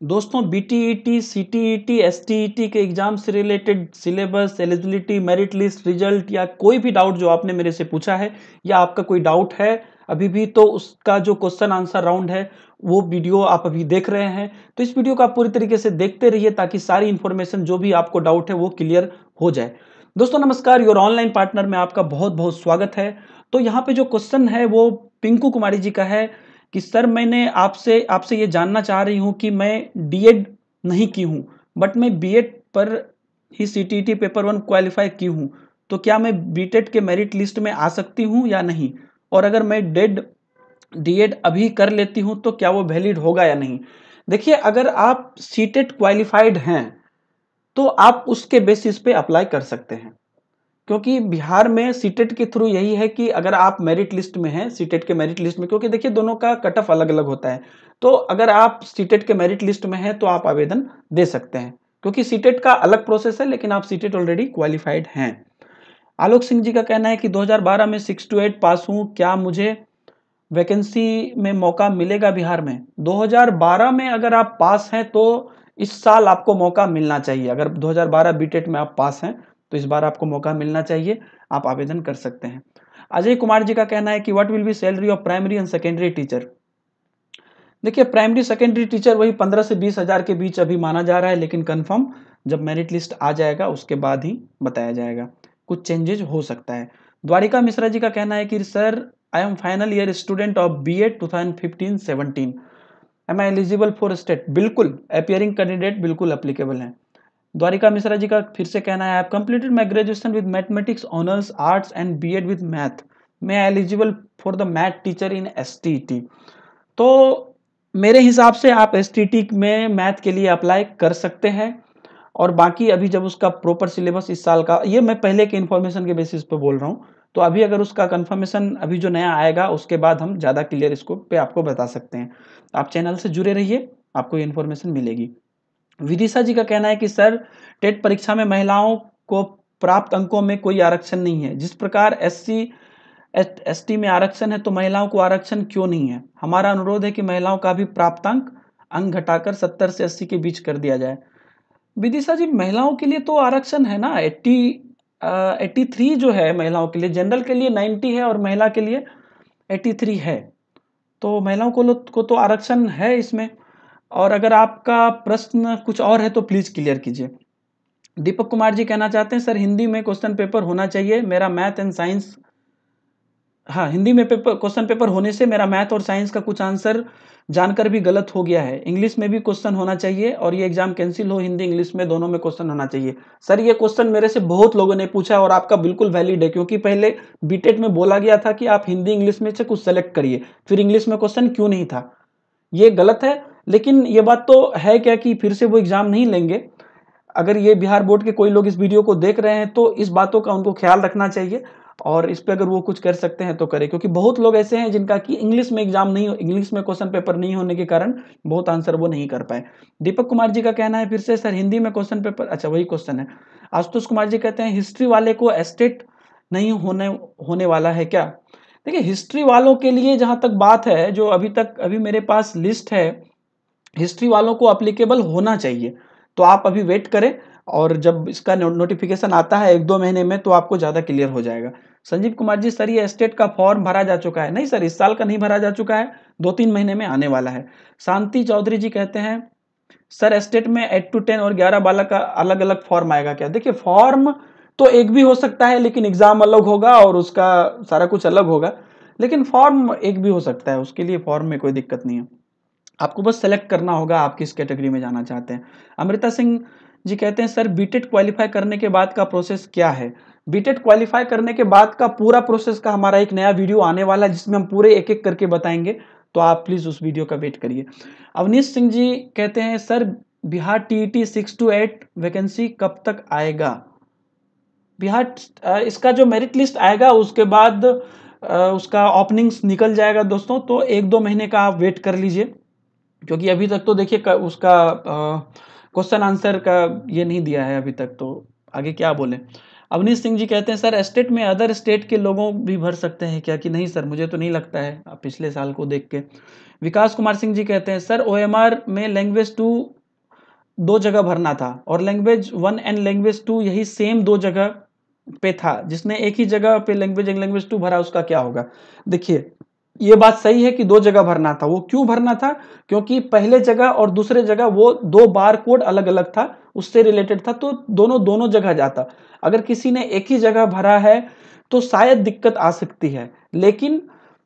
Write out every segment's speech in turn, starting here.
दोस्तों बीटीईटी, CTET, STET के exam से related syllabus, eligibility, merit list, result या कोई भी डाउट जो आपने मेरे से पूछा है या आपका कोई डाउट है अभी भी, तो उसका जो क्वेश्चन आंसर राउंड है वो वीडियो आप अभी देख रहे हैं। तो इस वीडियो को आप पूरी तरीके से देखते रहिए ताकि सारी इंफॉर्मेशन जो भी आपको डाउट है वो क्लियर हो जाए। दोस्तों नमस्कार, योर ऑनलाइन पार्टनर में आपका बहुत बहुत स्वागत है। तो यहाँ पे जो क्वेश्चन है वो पिंकू कुमारी जी का है कि सर मैंने आपसे आपसे ये जानना चाह रही हूँ कि मैं डीएड नहीं की हूँ बट मैं बीएड पर ही सीटीईटी पेपर 1 क्वालिफाई की हूँ, तो क्या मैं बीटेड के मेरिट लिस्ट में आ सकती हूँ या नहीं, और अगर मैं डीएड अभी कर लेती हूँ तो क्या वो वैलिड होगा या नहीं। देखिए, अगर आप सीटेट क्वालिफाइड हैं तो आप उसके बेसिस पे अप्लाई कर सकते हैं, क्योंकि बिहार में सीटेट के थ्रू यही है कि अगर आप मेरिट लिस्ट में हैं, सीटेट के मेरिट लिस्ट में, क्योंकि देखिए दोनों का कट ऑफ अलग अलग होता है, तो अगर आप सीटेट के मेरिट लिस्ट में हैं तो आप आवेदन दे सकते हैं, क्योंकि सीटेट का अलग प्रोसेस है, लेकिन आप सीटेट ऑलरेडी क्वालिफाइड हैं। आलोक सिंह जी का कहना है कि 2012 में 6 to 8 पास हूं, क्या मुझे वैकेंसी में मौका मिलेगा बिहार में। 2012 में अगर आप पास हैं तो इस साल आपको मौका मिलना चाहिए। अगर 2012 बीटेट में आप पास हैं तो इस बार आपको मौका मिलना चाहिए, आप आवेदन कर सकते हैं। अजय कुमार जी का कहना है कि what will be salary of primary and secondary teacher. देखिए, प्राइमरी सेकेंडरी टीचर वही 15 से 20 हजार के बीच अभी माना जा रहा है, लेकिन कंफर्म जब मेरिट लिस्ट आ जाएगा उसके बाद ही बताया जाएगा, कुछ चेंजेज हो सकता है। द्वारिका मिश्रा जी का कहना है कि sir I am final year student of BEd 2015-17, am I eligible for state. बिल्कुल, अपियरिंग कैंडिडेट बिल्कुल एप्लीकेबल है। द्वारिका मिश्रा जी का फिर से कहना है, I have completed my graduation with mathematics honours arts and BEd with math, मैं eligible for the math teacher in STET. तो मेरे हिसाब से आप एसटीईटी में मैथ के लिए अप्लाई कर सकते हैं, और बाकी अभी जब उसका प्रॉपर सिलेबस इस साल का, ये मैं पहले के इन्फॉर्मेशन के बेसिस पे बोल रहा हूँ, तो अभी अगर उसका कंफर्मेशन अभी जो नया आएगा उसके बाद हम ज़्यादा क्लियर इसको पे आपको बता सकते हैं। आप चैनल से जुड़े रहिए, आपको ये इन्फॉर्मेशन मिलेगी। विदिशा जी का कहना है कि सर टेट परीक्षा में महिलाओं को प्राप्त अंकों में कोई आरक्षण नहीं है, जिस प्रकार एससी एसटी में आरक्षण है तो महिलाओं को आरक्षण क्यों नहीं है। हमारा अनुरोध है कि महिलाओं का भी प्राप्तांक अंक घटाकर 70 से 80 के बीच कर दिया जाए। विदिशा जी, महिलाओं के लिए तो आरक्षण है ना, 83 जो है महिलाओं के लिए, जनरल के लिए 90 है और महिला के लिए 83 है, तो महिलाओं को तो आरक्षण है इसमें। और अगर आपका प्रश्न कुछ और है तो प्लीज क्लियर कीजिए। दीपक कुमार जी कहना चाहते हैं, सर हिंदी में क्वेश्चन पेपर होना चाहिए, मेरा मैथ एंड साइंस, हाँ हिंदी में क्वेश्चन पेपर होने से मेरा मैथ और साइंस का कुछ आंसर जानकर भी गलत हो गया है। इंग्लिश में भी क्वेश्चन होना चाहिए और ये एग्जाम कैंसिल हो, हिंदी इंग्लिश में दोनों में क्वेश्चन होना चाहिए। सर ये क्वेश्चन मेरे से बहुत लोगों ने पूछा और आपका बिल्कुल वैलिड है, क्योंकि पहले बीटेट में बोला गया था कि आप हिंदी इंग्लिश में से कुछ सेलेक्ट करिए, फिर इंग्लिश में क्वेश्चन क्यों नहीं था, ये गलत है। लेकिन ये बात तो है क्या कि फिर से वो एग्जाम नहीं लेंगे। अगर ये बिहार बोर्ड के कोई लोग इस वीडियो को देख रहे हैं तो इस बातों का उनको ख्याल रखना चाहिए, और इस पे अगर वो कुछ कर सकते हैं तो करें, क्योंकि बहुत लोग ऐसे हैं जिनका कि इंग्लिश में एग्जाम नहीं, इंग्लिश में क्वेश्चन पेपर नहीं होने के कारण बहुत आंसर वो नहीं कर पाए। दीपक कुमार जी का कहना है फिर से, सर हिंदी में क्वेश्चन पेपर, अच्छा वही क्वेश्चन है। आशुतोष कुमार जी कहते हैं, हिस्ट्री वाले को एस्टेट नहीं होने वाला है क्या। देखिए, हिस्ट्री वालों के लिए जहां तक बात है, जो अभी मेरे पास लिस्ट है, हिस्ट्री वालों को अप्लीकेबल होना चाहिए। तो आप अभी वेट करें, और जब इसका नोटिफिकेशन आता है 1-2 महीने में तो आपको ज़्यादा क्लियर हो जाएगा। संजीव कुमार जी, सर ये स्टेट का फॉर्म भरा जा चुका है। नहीं सर, इस साल का नहीं भरा जा चुका है, 2-3 महीने में आने वाला है। शांति चौधरी जी कहते हैं, सर स्टेट में 8 to 10 और 11-12 का अलग अलग फॉर्म आएगा क्या। देखिए, फॉर्म तो एक भी हो सकता है, लेकिन एग्जाम अलग होगा और उसका सारा कुछ अलग होगा, लेकिन फॉर्म एक भी हो सकता है, उसके लिए फॉर्म में कोई दिक्कत नहीं है। आपको बस सेलेक्ट करना होगा आप किस कैटेगरी में जाना चाहते हैं। अमृता सिंह जी कहते हैं, सर बीटेड क्वालिफाई करने के बाद का प्रोसेस क्या है। बीटेड क्वालिफाई करने के बाद का पूरा प्रोसेस का हमारा एक नया वीडियो आने वाला है, जिसमें हम पूरे एक एक करके बताएंगे, तो आप प्लीज उस वीडियो का वेट करिए। अवनीश सिंह जी कहते हैं, sir Bihar TET 6 to 8 vacancy कब तक आएगा। बिहार इसका जो मेरिट लिस्ट आएगा उसके बाद उसका ओपनिंग्स निकल जाएगा दोस्तों, तो 1-2 महीने का आप वेट कर लीजिए, क्योंकि अभी तक तो देखिए उसका क्वेश्चन आंसर का ये नहीं दिया है अभी तक, तो आगे क्या बोले। अवनीश सिंह जी कहते हैं सर एस्टेट में अदर स्टेट के लोगों भी भर सकते हैं क्या? कि नहीं सर, मुझे तो नहीं लगता है पिछले साल को देख के। विकास कुमार सिंह जी कहते हैं सर ओएमआर में लैंग्वेज 2 दो जगह भरना था और लैंग्वेज 1 एंड लैंग्वेज 2 यही सेम दो जगह पे था, जिसने एक ही जगह पे लैंग्वेज 1 लैंग्वेज 2 भरा उसका क्या होगा? देखिए ये बात सही है कि दो जगह भरना था। वो क्यों भरना था? क्योंकि पहले जगह और दूसरे जगह वो दो बार कोड अलग अलग था, उससे रिलेटेड था, तो दोनों दोनों जगह जाता। अगर किसी ने एक ही जगह भरा है तो शायद दिक्कत आ सकती है, लेकिन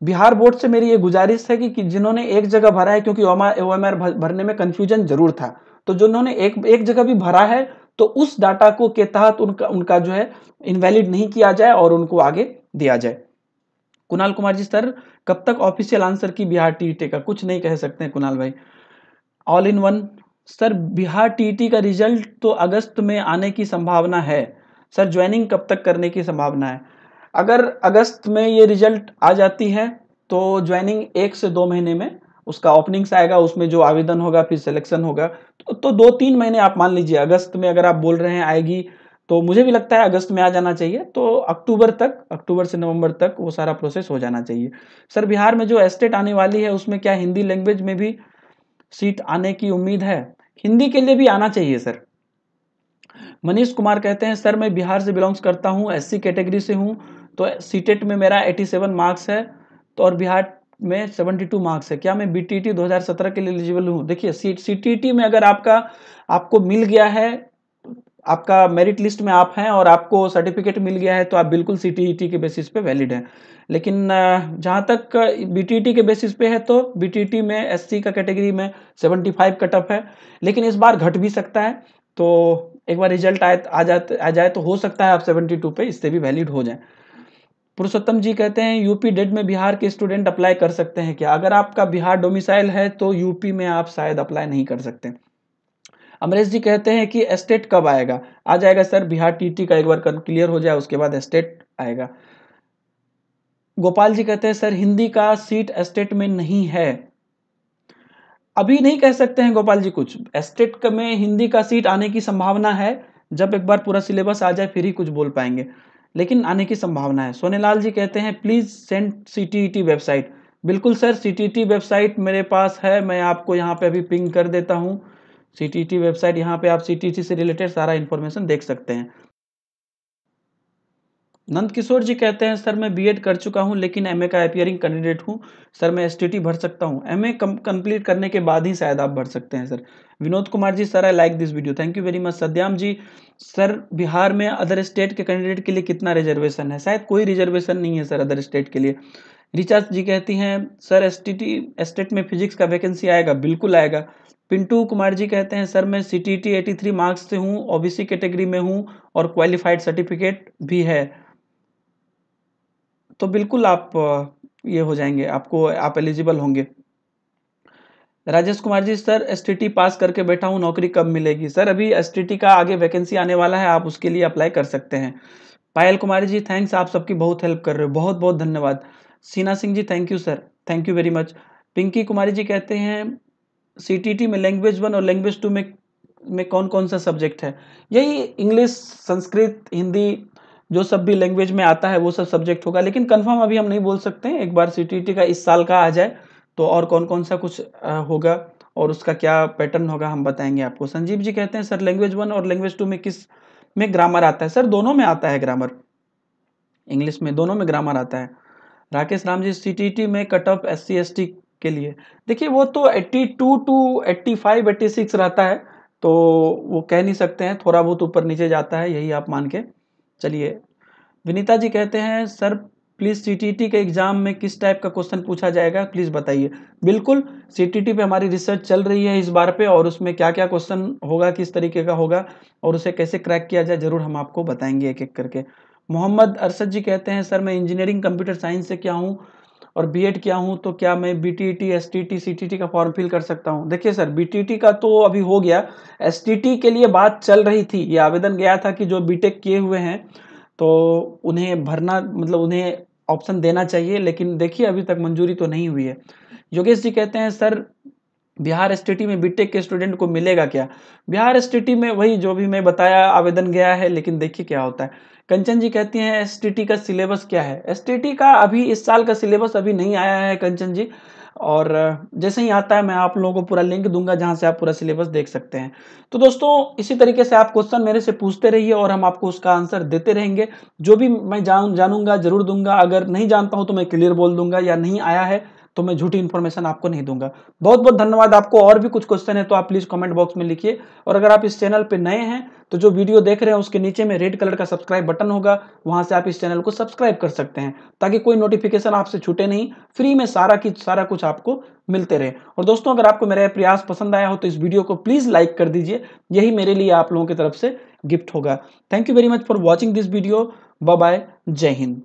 बिहार बोर्ड से मेरी ये गुजारिश है कि जिन्होंने एक जगह भरा है, क्योंकि ओएमआर भरने में कंफ्यूजन जरूर था, तो जिन्होंने एक जगह भी भरा है तो उस डाटा को के तहत उनका उनका जो है इनवैलिड नहीं किया जाए और उनको आगे दिया जाए। कुणाल कुमार जी सर कब तक ऑफिशियल आंसर की बिहार टीईटी का? कुछ नहीं कह सकते हैं कुणाल भाई। All in one sir Bihar TET का रिजल्ट तो अगस्त में आने की संभावना है सर। ज्वाइनिंग कब तक करने की संभावना है? अगर अगस्त में ये रिजल्ट आ जाती है तो ज्वाइनिंग 1 से 2 महीने में उसका ओपनिंग्स आएगा, उसमें जो आवेदन होगा फिर सिलेक्शन होगा, तो 2-3 महीने आप मान लीजिए। अगस्त में अगर आप बोल रहे हैं आएगी, तो मुझे भी लगता है अगस्त में आ जाना चाहिए, तो अक्टूबर से नवंबर तक वो सारा प्रोसेस हो जाना चाहिए। सर बिहार में जो एस्टेट आने वाली है उसमें क्या हिंदी लैंग्वेज में भी सीट आने की उम्मीद है? हिंदी के लिए भी आना चाहिए सर। मनीष कुमार कहते हैं सर मैं बिहार से बिलोंग्स करता हूँ, एससी कैटेगरी से हूँ, तो सीटेट में मेरा 87 मार्क्स है, तो और बिहार में 72 मार्क्स है, क्या मैं बीटीटी 2017 के लिए एलिजिबल हूँ? देखिए सीटीटी में अगर आपको मिल गया है, आपका मेरिट लिस्ट में आप हैं और आपको सर्टिफिकेट मिल गया है, तो आप बिल्कुल सीटीईटी के बेसिस पे वैलिड हैं। लेकिन जहाँ तक बीटीटी के बेसिस पे है, तो बीटीटी में एससी का कैटेगरी में 75 कट ऑफ है, लेकिन इस बार घट भी सकता है। तो एक बार रिजल्ट आ जाए तो हो सकता है आप 72 पे इससे भी वैलिड हो जाए। पुरुषोत्तम जी कहते हैं यूपी डेड में बिहार के स्टूडेंट अप्लाई कर सकते हैं क्या? अगर आपका बिहार डोमिसाइल है तो यूपी में आप शायद अप्लाई नहीं कर सकते। अमरेश जी कहते हैं कि एस्टेट कब आएगा? आ जाएगा सर, बिहार टीटी का एक बार क्लियर हो जाए उसके बाद एस्टेट आएगा। गोपाल जी कहते हैं सर हिंदी का सीट एस्टेट में नहीं है। अभी नहीं कह सकते हैं गोपाल जी कुछ। एस्टेट में हिंदी का सीट आने की संभावना है, जब एक बार पूरा सिलेबस आ जाए फिर ही कुछ बोल पाएंगे, लेकिन आने की संभावना है। सोनेलाल जी कहते हैं प्लीज सेंड सीटीईटी वेबसाइट। बिल्कुल सर, सीटीईटी वेबसाइट मेरे पास है, मैं आपको यहाँ पे अभी पिंग कर देता हूँ सीटीईटी वेबसाइट। यहाँ पे आप सीटीईटी से रिलेटेड सारा इन्फॉर्मेशन देख सकते हैं। नंद किशोर जी कहते हैं सर मैं बीएड कर चुका हूं लेकिन एमए का अपियरिंग कैंडिडेट हूं, सर मैं एसटीटी भर सकता हूं? एमए कंप्लीट करने के बाद ही शायद आप भर सकते हैं sir. Vinod Kumar ji sir I like this video, thank you very much. Saddam ji sir Bihar में अदर स्टेट के कैंडिडेट के लिए कितना रिजर्वेशन है? शायद कोई रिजर्वेशन नहीं है सर अदर स्टेट के लिए। रिचा जी कहती हैं सर एसटीटी एस्टेट में फिजिक्स का वैकेंसी आएगा? बिल्कुल आएगा। पिंटू कुमार जी कहते हैं सर मैं सीटीटी 83 मार्क्स से हूँ, ओबीसी कैटेगरी में हूँ और क्वालिफाइड सर्टिफिकेट भी है, तो बिल्कुल आप ये हो जाएंगे, आप एलिजिबल होंगे। राजेश कुमार जी सर एसटीटी पास करके बैठा हूं, नौकरी कब मिलेगी? सर अभी एसटीटी का आगे वैकेंसी आने वाला है, आप उसके लिए अप्लाई कर सकते हैं। पायल कुमारी जी थैंक्स, आप सबकी बहुत हेल्प कर रहे हो, बहुत बहुत धन्यवाद। Seena Singh ji thank you sir, thank you very much. Pinki Kumari ji कहते हैं सीटीटी में लैंग्वेज 1 और लैंग्वेज 2 में कौन कौन सा सब्जेक्ट है? यही इंग्लिश, संस्कृत, हिंदी, जो सब भी लैंग्वेज में आता है वो सब सब्जेक्ट होगा, लेकिन कंफर्म अभी हम नहीं बोल सकते हैं। एक बार सीटीटी का इस साल का आ जाए तो और कौन कौन सा कुछ होगा और उसका क्या पैटर्न होगा हम बताएंगे आपको। संजीव जी कहते हैं सर लैंग्वेज 1 और लैंग्वेज 2 में किस में ग्रामर आता है? सर दोनों में आता है ग्रामर, इंग्लिश में दोनों में ग्रामर आता है। राकेश राम जी सीटीटी में कट ऑफ एससी एसटी के लिए, देखिए वो तो 82 टू 85 86 रहता है, तो वो कह नहीं सकते हैं, थोड़ा बहुत ऊपर नीचे जाता है, यही आप मान के चलिए। विनीता जी कहते हैं सर प्लीज सीटीटी के एग्जाम में किस टाइप का क्वेश्चन पूछा जाएगा प्लीज बताइए। बिल्कुल, सीटीटी पे हमारी रिसर्च चल रही है इस बार पे, और उसमें क्या क्या क्वेश्चन होगा, किस तरीके का होगा और उसे कैसे क्रैक किया जाए, जरूर हम आपको बताएंगे एक एक करके। मोहम्मद अरशद जी कहते हैं सर मैं इंजीनियरिंग कंप्यूटर साइंस से किया हूँ और बीएड किया हूँ, तो क्या मैं बीटीटी एसटीटी सीटीटी का फॉर्म फिल कर सकता हूँ? देखिए सर बीटीटी का तो अभी हो गया, एसटीटी के लिए बात चल रही थी, ये आवेदन गया था कि जो बीटेक किए हुए हैं तो उन्हें भरना, मतलब उन्हें ऑप्शन देना चाहिए, लेकिन देखिए अभी तक मंजूरी तो नहीं हुई है। योगेश जी कहते हैं सर बिहार एसटीटी में बीटेक के स्टूडेंट को मिलेगा क्या? बिहार एसटीटी में वही जो भी मैं बताया आवेदन गया है, लेकिन देखिए क्या होता है। कंचन जी कहती हैं एसटीटी का सिलेबस क्या है? एसटीटी का अभी इस साल का सिलेबस अभी नहीं आया है कंचन जी, और जैसे ही आता है मैं आप लोगों को पूरा लिंक दूंगा जहां से आप पूरा सिलेबस देख सकते हैं। तो दोस्तों इसी तरीके से आप क्वेश्चन मेरे से पूछते रहिए और हम आपको उसका आंसर देते रहेंगे। जो भी मैं जानूंगा जरूर दूंगा, अगर नहीं जानता हूं तो मैं क्लियर बोल दूंगा, या नहीं आया है तो मैं झूठी इन्फॉर्मेशन आपको नहीं दूंगा। बहुत बहुत धन्यवाद आपको। और भी कुछ क्वेश्चन है तो आप प्लीज कमेंट बॉक्स में लिखिए, और अगर आप इस चैनल पे नए हैं तो जो वीडियो देख रहे हैं उसके नीचे में रेड कलर का सब्सक्राइब बटन होगा, वहां से आप इस चैनल को सब्सक्राइब कर सकते हैं ताकि कोई नोटिफिकेशन आपसे छूटे नहीं, फ्री में सारा कुछ आपको मिलते रहे। और दोस्तों अगर आपको मेरा प्रयास पसंद आया हो तो इस वीडियो को प्लीज लाइक कर दीजिए, यही मेरे लिए आप लोगों की तरफ से गिफ्ट होगा। Thank you very much for watching this video. Bye bye, जय हिंद।